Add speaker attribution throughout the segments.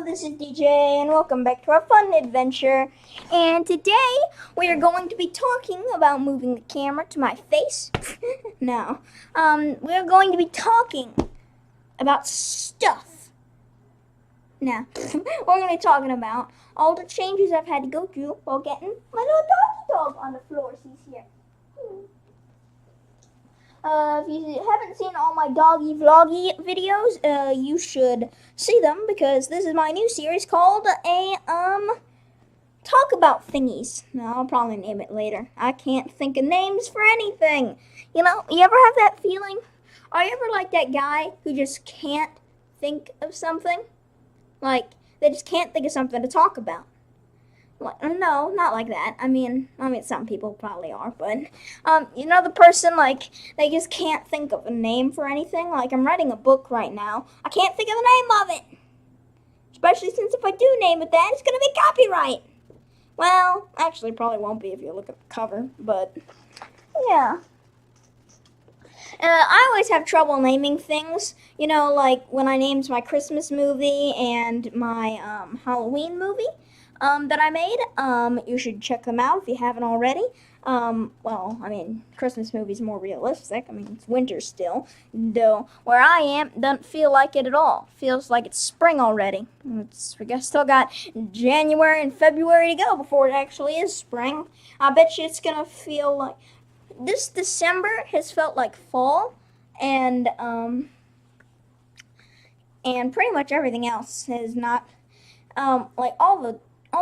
Speaker 1: Hello, this is DJ, and welcome back to our fun adventure. And today we are going to be talking about moving the camera to my face. No, we're going to be talking about stuff. No, we're going to be talking about all the changes I've had to go through while getting my little doggy dog on the floor. He's here. If you haven't seen all my doggy vloggy videos, you should see them because this is my new series called Talk About Thingies. No, I'll probably name it later. I can't think of names for anything. You know, you ever have that feeling? Are you ever like that guy who just can't think of something? Like, they just can't think of something to talk about. No, not like that. I mean, some people probably are, but, you know the person, like, they just can't think of a name for anything? Like, I'm writing a book right now. I can't think of the name of it. Especially since if I do name it that, it's gonna be copyright. Well, actually, probably won't be if you look at the cover, but, yeah. I always have trouble naming things, you know, like when I named my Christmas movie and my, Halloween movie. That I made. You should check them out if you haven't already. Christmas movie's more realistic. I mean, it's winter still. Though, where I am, doesn't feel like it at all. Feels like it's spring already. We still got January and February to go before it actually is spring. I bet you it's gonna feel like... This December has felt like fall, and pretty much everything else has not... all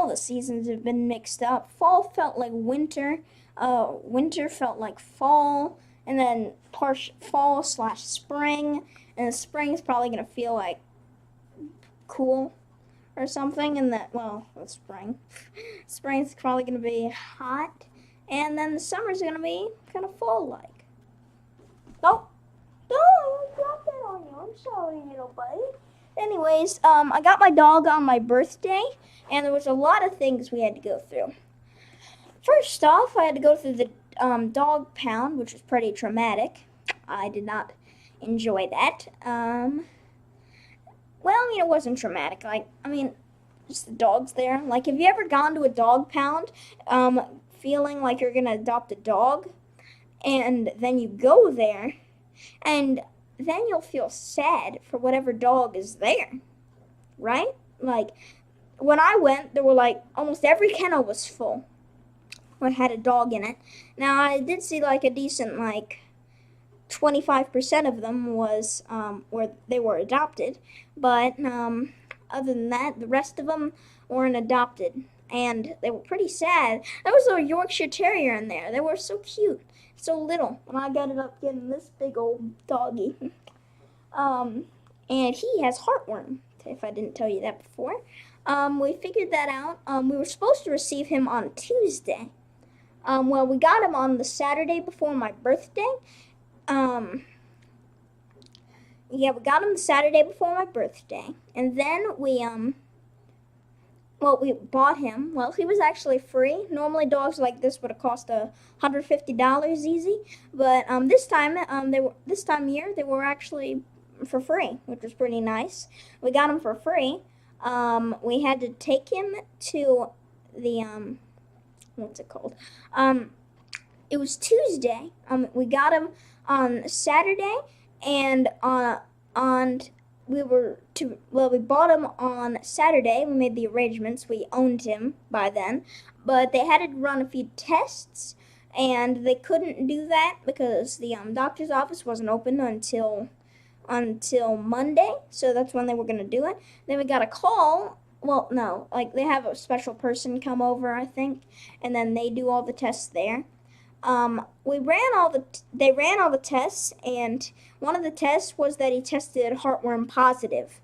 Speaker 1: the seasons have been mixed up. Fall felt like winter. Winter felt like fall, and then fall/spring, and the spring is probably gonna feel like cool or something. And the spring, spring's probably gonna be hot, and then the summer's gonna be kind of fall-like. Don't drop that on you. I'm sorry, little buddy. Anyways, I got my dog on my birthday, and there was a lot of things we had to go through. First off, I had to go through the dog pound, which was pretty traumatic. I did not enjoy that. It wasn't traumatic. Just the dogs there. Like, have you ever gone to a dog pound, feeling like you're gonna adopt a dog, and then you go there, and then you'll feel sad for whatever dog is there, right? Like, when I went, there were almost every kennel was full or had a dog in it. Now, I did see a decent 25% of them was where they were adopted, but other than that, the rest of them weren't adopted, and they were pretty sad. There was a Yorkshire Terrier in there. They were so cute, so little, and I ended up getting this big old doggy. And he has heartworm, if I didn't tell you that before. We figured that out. We were supposed to receive him on Tuesday. We got him on the Saturday before my birthday. We got him the Saturday before my birthday. And then we bought him. Well, he was actually free. Normally dogs like this would have cost $150 easy. But this time of year, they were actually for free, which was pretty nice. We got him for free. We had to take him to the, what's it called? It was Tuesday. We got him on Saturday, and we bought him on Saturday. We made the arrangements. We owned him by then, but they had to run a few tests, and they couldn't do that because the doctor's office wasn't open until Monday, so that's when they were going to do it. Then we got a call. Well, no, they have a special person come over, I think, and then they do all the tests there. They ran all the tests, and one of the tests was that he tested heartworm positive.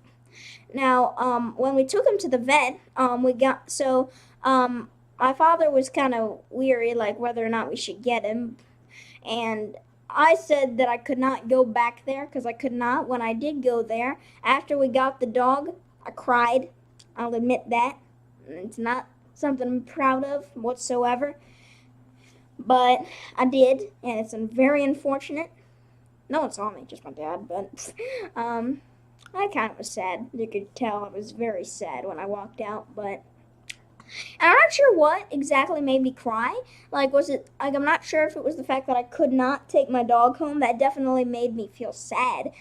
Speaker 1: Now, when we took him to the vet, my father was kind of weary, whether or not we should get him, and I said that I could not go back there because I could not. When I did go there, after we got the dog, I cried. I'll admit that. It's not something I'm proud of whatsoever. But I did, and it's very unfortunate. No one saw me, just my dad, but I kind of was sad. You could tell I was very sad when I walked out, but and I'm not sure what exactly made me cry. Like, was it, like, I'm not sure if it was the fact that I could not take my dog home. That definitely made me feel sad.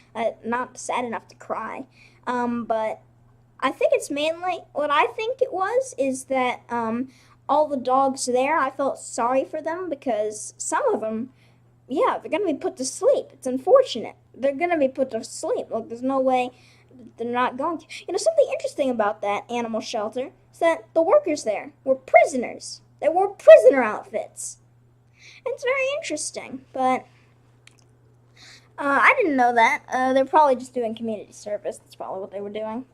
Speaker 1: Not sad enough to cry. But I think it's mainly, what I think it was is that, all the dogs there, I felt sorry for them because some of them, yeah, they're gonna be put to sleep. It's unfortunate. They're gonna be put to sleep. Like, there's no way they're not going to. You know, something interesting about that animal shelter is that the workers there were prisoners. They wore prisoner outfits. It's very interesting, but I didn't know that. They're probably just doing community service. That's probably what they were doing.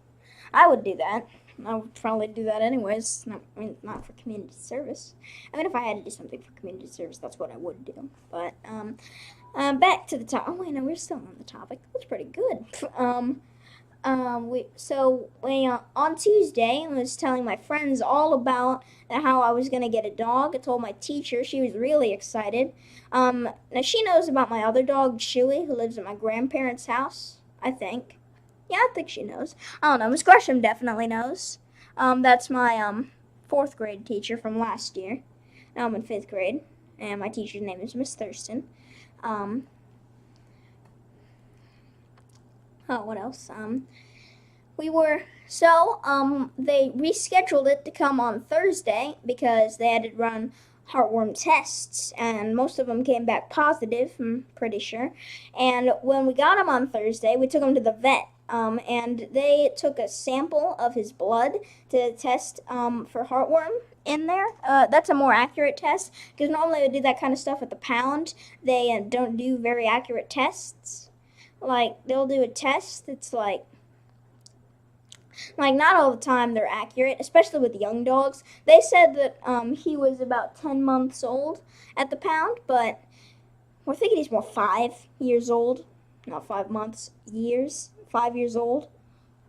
Speaker 1: I would do that. I would probably do that anyways. Not for community service. I mean, if I had to do something for community service, that's what I would do. But back to the topic. Oh wait, no, we're still on the topic. That's pretty good. We on Tuesday, I was telling my friends all about how I was gonna get a dog. I told my teacher; she was really excited. Now she knows about my other dog, Chewy, who lives at my grandparents' house. I think. Yeah, I think she knows. I don't know. Miss Gresham definitely knows. That's my fourth grade teacher from last year. Now I'm in fifth grade, and my teacher's name is Miss Thurston. Um, what else? They rescheduled it to come on Thursday because they had to run heartworm tests, and most of them came back positive, I'm pretty sure. And when we got him on Thursday, we took him to the vet, and they took a sample of his blood to test for heartworm in there. That's a more accurate test, because normally they do that kind of stuff at the pound. They don't do very accurate tests. Like, they'll do a test that's like not all the time they're accurate, especially with young dogs. They said that he was about 10 months old at the pound, but we're thinking he's more 5 years old. Not 5 months, years. 5 years old.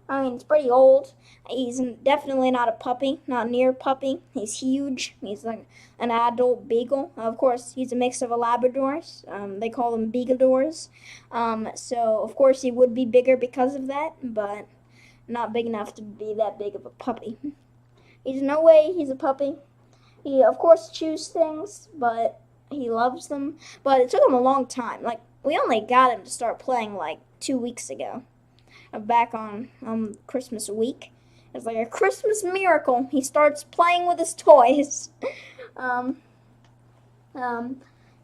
Speaker 1: I mean, it's pretty old. He's definitely not a puppy, not near a puppy. He's huge. He's like an adult beagle. Of course, he's a mix of a Labradors. They call them beagledores. So, of course, he would be bigger because of that, but not big enough to be that big of a puppy. There's no way he's a puppy. He, of course, chews things, but he loves them. But it took him a long time. Like, we only got him to start playing like 2 weeks ago. Back on Christmas week. It's like a Christmas miracle. He starts playing with his toys. um,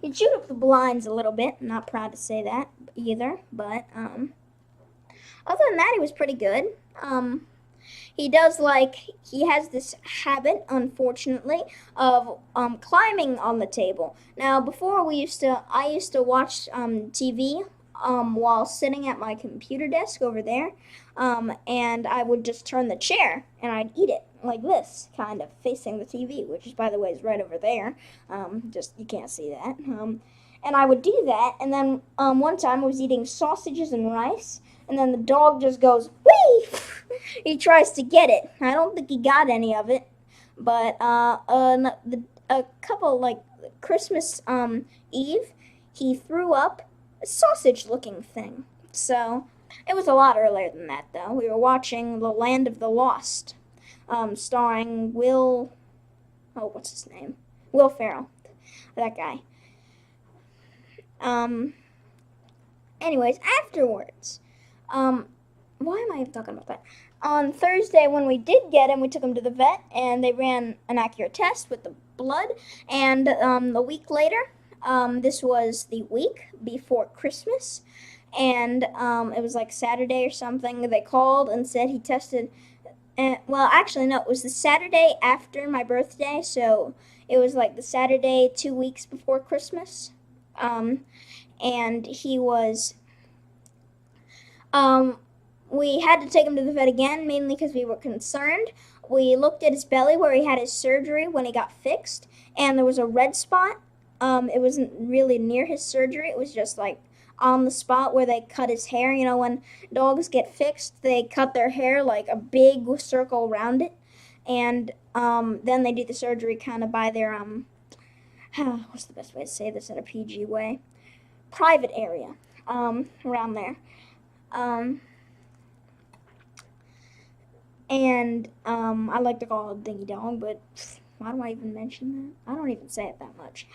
Speaker 1: he chewed up the blinds a little bit. I'm not proud to say that either, but other than that, he was pretty good. He has this habit, unfortunately, of climbing on the table. Now, before I used to watch TV while sitting at my computer desk over there, and I would just turn the chair and I'd eat it like this, kind of facing the TV, which, by the way, is right over there. Just you can't see that. And I would do that, and then one time I was eating sausages and rice, and then the dog just goes, whee! He tries to get it. I don't think he got any of it, but a couple, like, Christmas Eve, he threw up a sausage-looking thing. So, it was a lot earlier than that, though. We were watching The Land of the Lost, starring what's his name? Will Ferrell. That guy. Anyways, afterwards, why am I even talking about that? On Thursday, when we did get him, we took him to the vet, and they ran an accurate test with the blood, and a week later, this was the week before Christmas, and it was like Saturday or something, they called and said he tested, well, actually, no, it was the Saturday after my birthday, so it was like the Saturday 2 weeks before Christmas, and he was, we had to take him to the vet again, mainly because we were concerned. We looked at his belly where he had his surgery when he got fixed, and there was a red spot. It wasn't really near his surgery. It was just like on the spot where they cut his hair. You know, when dogs get fixed, they cut their hair like a big circle around it, and then they do the surgery kind of by their what's the best way to say this in a PG way? Private area, around there. And I like to call it Dingy Dog, but why do I even mention that? I don't even say it that much.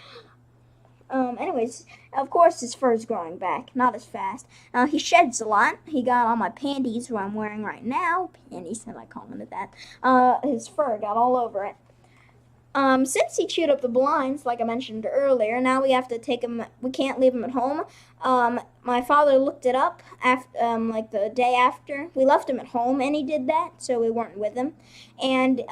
Speaker 1: Anyways, of course his fur is growing back, not as fast. He sheds a lot. He got all my panties, who I'm wearing right now. Panties, I like calling it that. His fur got all over it. Since he chewed up the blinds, like I mentioned earlier, now we have to take him. We can't leave him at home. My father looked it up after, like the day after we left him at home, and he did that, so we weren't with him. And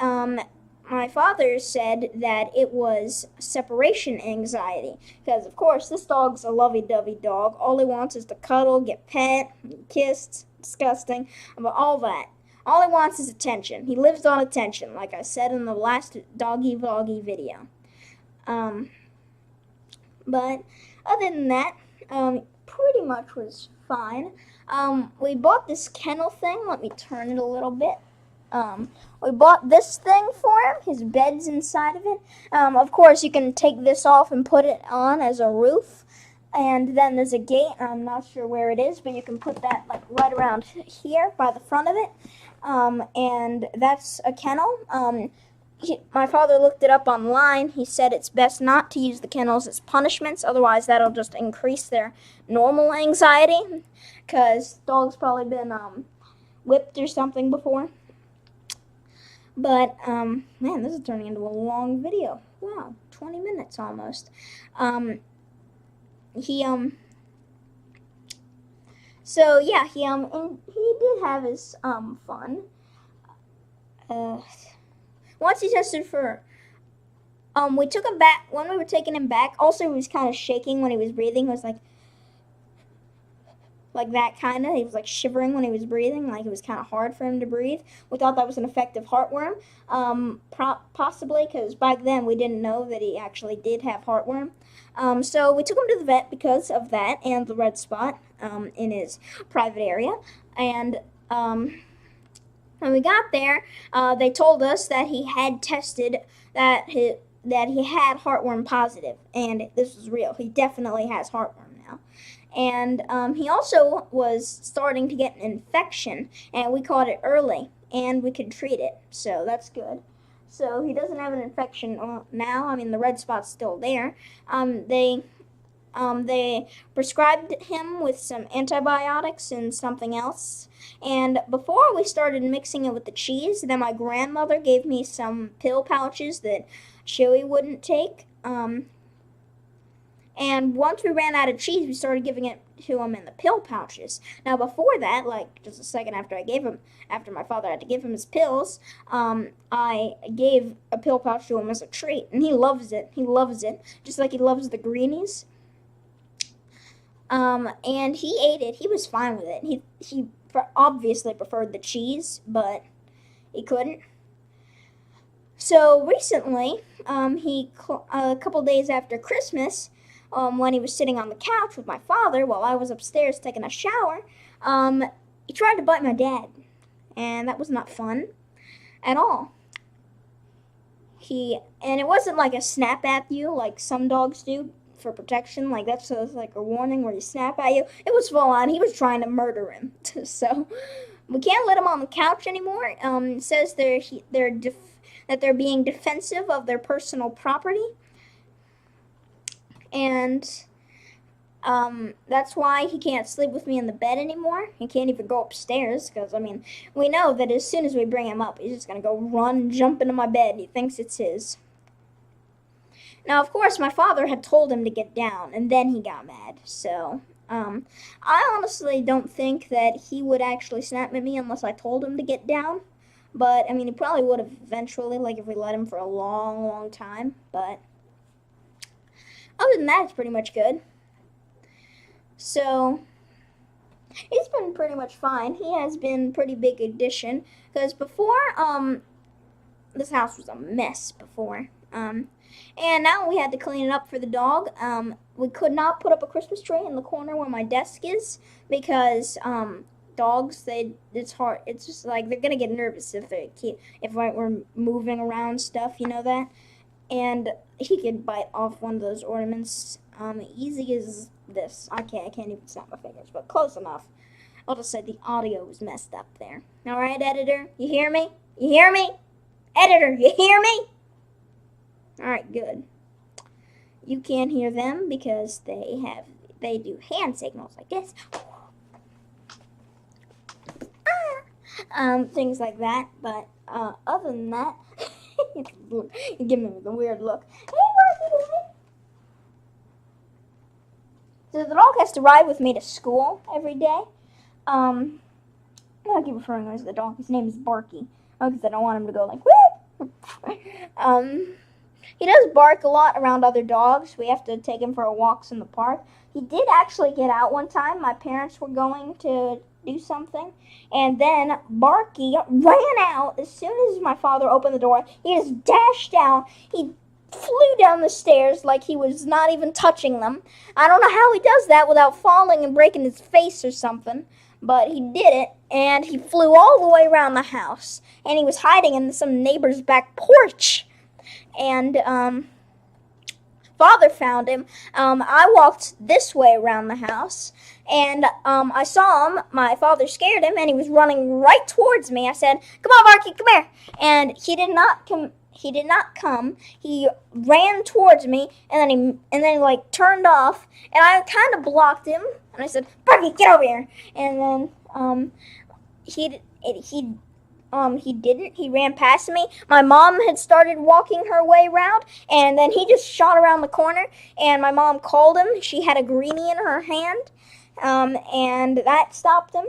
Speaker 1: my father said that it was separation anxiety, because of course this dog's a lovey-dovey dog. All he wants is to cuddle, get pet, kissed. Disgusting, but all that. All he wants is attention. He lives on attention, like I said in the last doggy vloggy video. But other than that, pretty much was fine. We bought this kennel thing. Let me turn it a little bit. We bought this thing for him. His bed's inside of it. Of course, you can take this off and put it on as a roof. And then there's a gate. I'm not sure where it is, but you can put that like right around here by the front of it. And that's a kennel. My father looked it up online. He said it's best not to use the kennels as punishments, otherwise that'll just increase their normal anxiety, because dog's probably been whipped or something before. But man, this is turning into a long video. Wow, 20 minutes almost. So yeah, he did have his fun. Once he tested for, we took him back when we were taking him back. Also, he was kind of shaking when he was breathing. It was like that kind of. He was like shivering when he was breathing, like it was kind of hard for him to breathe. We thought that was an effective heartworm, possibly, because back then we didn't know that he actually did have heartworm. So we took him to the vet because of that and the red spot in his private area. And when we got there, they told us that he had tested that he had heartworm positive, and this was real. He definitely has heartworm now. And he also was starting to get an infection, and we caught it early, and we could treat it, so that's good. So he doesn't have an infection now. I mean, the red spot's still there. They prescribed him with some antibiotics and something else. And before we started mixing it with the cheese, then my grandmother gave me some pill pouches that Chewy wouldn't take. And once we ran out of cheese, we started giving it to him in the pill pouches. Now, before that, like just a second after after my father had to give him his pills, I gave a pill pouch to him as a treat, and he loves it. He loves it, just like he loves the greenies. And he ate it. He was fine with it. He obviously preferred the cheese, but he couldn't. So recently, a couple days after Christmas, when he was sitting on the couch with my father while I was upstairs taking a shower, he tried to bite my dad, and that was not fun at all. And it wasn't like a snap at you like some dogs do for protection, like that's like a warning where you snap at you. It was full on. He was trying to murder him. So we can't let him on the couch anymore. It says that they're being defensive of their personal property. And that's why he can't sleep with me in the bed anymore. He can't even go upstairs because, I mean, we know that as soon as we bring him up, he's just going to go jump into my bed. He thinks it's his. Now, of course, my father had told him to get down, and then he got mad. So, I honestly don't think that he would actually snap at me unless I told him to get down. But, I mean, he probably would have eventually, like if we let him for a long, long time. But other than that, it's pretty much good. So, he's been pretty much fine. He has been a pretty big addition. Because before, this house was a mess before. And now we had to clean it up for the dog. We could not put up a Christmas tree in the corner where my desk is because dogs, it's hard. It's just like they're gonna get nervous if we're moving around stuff, you know that. And he could bite off one of those ornaments easy as this. I can't even snap my fingers, but close enough. I'll just say the audio was messed up there. All right, editor, you hear me? You hear me? Editor, you hear me? All right, good. You can't hear them because they do hand signals like this. Things like that. But other than that, you give me the weird look. Hey, Barky boy. So the dog has to ride with me to school every day. I keep referring to him as the dog. His name is Barky. Because I don't want him to go like, woo! He does bark a lot around other dogs. We have to take him for walks in the park. He did actually get out one time. My parents were going to do something. And then Barky ran out as soon as my father opened the door. He just dashed out. He flew down the stairs like he was not even touching them. I don't know how he does that without falling and breaking his face or something. But he did it, and he flew all the way around the house. And he was hiding in some neighbor's back porch. And Father found him. I walked this way around the house, and I saw him. My father scared him, and he was running right towards me. I said, "Come on, Barky, come here!" And he did not come. He ran towards me, and then he like turned off, and I kind of blocked him. And I said, "Barky, get over here!" And then he didn't. He ran past me. My mom had started walking her way around, and then he just shot around the corner, and my mom called him. She had a greenie in her hand, and that stopped him.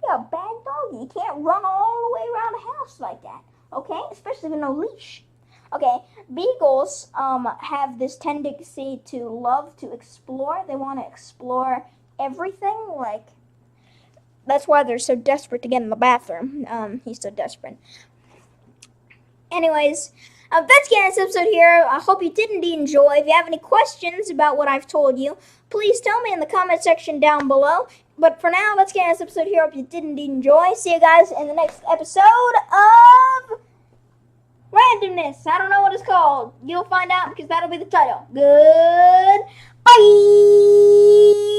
Speaker 1: You're a bad doggy. You can't run all the way around the house like that, okay? Especially with no leash. Okay, beagles have this tendency to love to explore. They want to explore everything, like, that's why they're so desperate to get in the bathroom. He's so desperate. Anyways, that's the end of this episode here. I hope you did indeed enjoy. If you have any questions about what I've told you, please tell me in the comment section down below. But for now, let's get this episode here. I hope you did indeed enjoy. See you guys in the next episode of Randomness. I don't know what it's called. You'll find out because that'll be the title. Good. Bye.